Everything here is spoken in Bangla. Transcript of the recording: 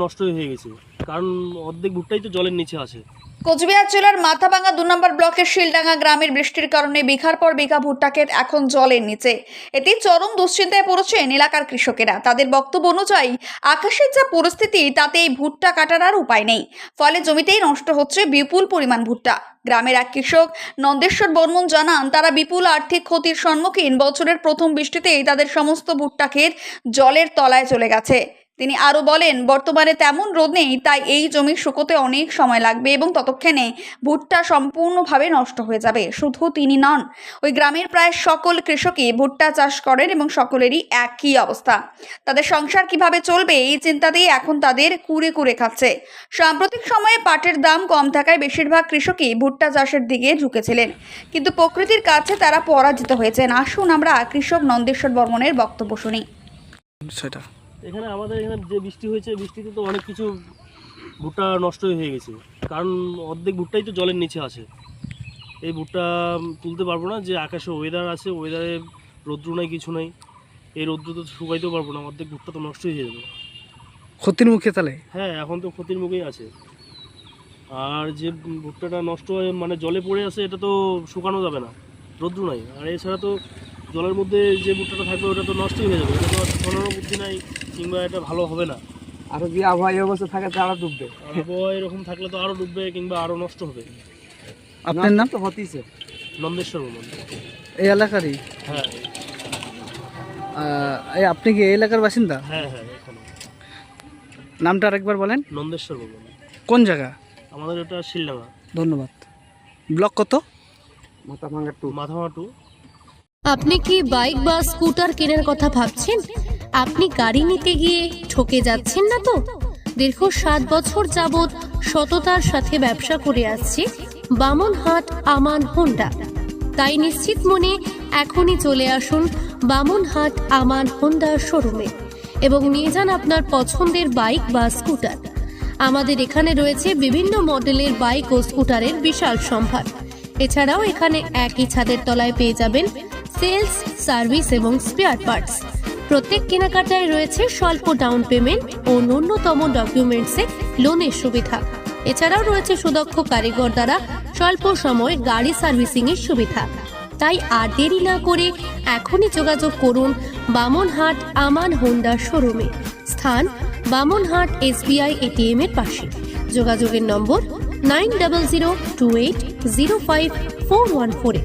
নষ্ট হয়ে গেছে, কারণ অর্ধেক ভুট্টাই তো জলের নিচে আছে। কোচবিহার জেলার মাথাভাঙ্গা 2 নম্বর ব্লকের শিলডাঙ্গা গ্রামের বৃষ্টির কারণে বিঘার পর বিঘা ভুট্টা ক্ষেত এখন জলের নিচে। এতে চরম দুশ্চিন্তায় পড়েছেন এলাকার কৃষকেরা। তাদের বক্তব্য অনুযায়ী আকাশের যা পরিস্থিতি তাতে এই ভুট্টা কাটার আর উপায় নেই, ফলে জমিতেই নষ্ট হচ্ছে বিপুল পরিমাণ ভুট্টা। গ্রামের এক কৃষক নন্দেশ্বর বর্মন জানান, তারা বিপুল আর্থিক ক্ষতির সম্মুখীন। বছরের প্রথম বৃষ্টিতেই তাদের সমস্ত ভুট্টা ক্ষেত জলের তলায় চলে গেছে। তিনি আরও বলেন, বর্তমানে তেমন রোদ নেই, তাই এই জমি শুকোতে অনেক সময় লাগবে এবং ততক্ষণে ভুট্টা সম্পূর্ণভাবে নষ্ট হয়ে যাবে। শুধু তিনি নন, ওই গ্রামের প্রায় সকল কৃষকই ভুট্টা চাষ করেন এবং সকলেরই একই অবস্থা। তাদের সংসার কিভাবে চলবে এই চিন্তাতেই এখন তাদের কুরে কুরে খাচ্ছে। সাম্প্রতিক সময়ে পাটের দাম কম থাকায় বেশিরভাগ কৃষকই ভুট্টা চাষের দিকে ঝুঁকেছিলেন, কিন্তু প্রকৃতির কাছে তারা পরাজিত হয়েছেন। আসুন আমরা কৃষক নন্দেশ্বর বর্মনের বক্তব্য শুনি। সেটা আমাদের এখানে যে বৃষ্টি হয়েছে, বৃষ্টিতে তো অনেক কিছু ভুট্টা নষ্ট হয়ে গেছে, কারণ অর্ধেক ভুট্টাই তো জলের নিচে আছে। এই ভুট্টা তুলতে পারবো না, যে আকাশে ওয়েদার আছে, ওয়েদারে রৌদ্র নাই, কিছু নাই, এই রৌদ্র তো শুকাইতেও পারবো না, অর্ধেক ভুট্টা তো নষ্ট হয়ে যাবে। ক্ষতির মুখে তাহলে? হ্যাঁ, এখন তো ক্ষতির মুখেই আছে। আর যে ভুট্টাটা নষ্ট হয়ে মানে জলে পড়ে আছে, এটা তো শুকানো যাবে না, রৌদ্র নাই। আর এছাড়া তো জলের মধ্যে যে ভুট্টাটা থাকবে ওটা তো নষ্টই হয়ে যাবে, এটা তো ফলানোর বুদ্ধি নাই, কিংবা এটা ভালো হবে না। আরো কি আবহাওয়া এই অবস্থা থাকে তো আরো ডুববে। আবহাওয়া এরকম থাকলে তো আরও ডুববে কিংবা আরও নষ্ট হবে। আপনার নাম তো হতিছে নন্দেশ্বর বর্মন। এই এলাকারই? হ্যাঁ আপনি কি এই এলাকার বাসিন্দা? হ্যাঁ হ্যাঁ, এখানে। নামটা আরেকবার বলেন। নন্দেশ্বর বর্মন। কোন জায়গা? আমাদের এটা শিলডাঙ্গা। ধন্যবাদ। ব্লক কত? মাথাভাঙা 2। আপনি কি বাইক বা স্কুটার কেনার কথা ভাবছেন? আপনি গাড়ি নিতে গিয়ে ঠকে যাচ্ছেন না তো? দীর্ঘ 7 বছর যাবৎ সততার সাথে ব্যবসা করে আসছে বামনহাট আমান হোন্ডা। তাই নিশ্চিত মনে এখনই চলে আসুন বামনহাট আমান হোন্ডা শোরুমে এবং নিয়ে যান আপনার পছন্দের বাইক বা স্কুটার। আমাদের এখানে রয়েছে বিভিন্ন মডেলের বাইক ও স্কুটারের বিশাল সম্ভার। এছাড়াও এখানে একই ছাদের তলায় পেয়ে যাবেন সেলস, সার্ভিস এবং স্পেয়ার পার্টস। প্রত্যেক কেনাকাটায় রয়েছে স্বল্প ডাউন পেমেন্ট ও ন্যূনতম ডকুমেন্টসে লোনের সুবিধা। এছাড়াও রয়েছে সুদক্ষ কারিগর দ্বারা স্বল্প সময়ে গাড়ি সার্ভিসিং এর সুবিধা। তাই আর দেরি না করে এখনই যোগাযোগ করুন বামনহাট আমান হোন্ডা শোরুমে। স্থান বামনহাট SBI ATM এর পাশে। যোগাযোগের নম্বর 9002805414।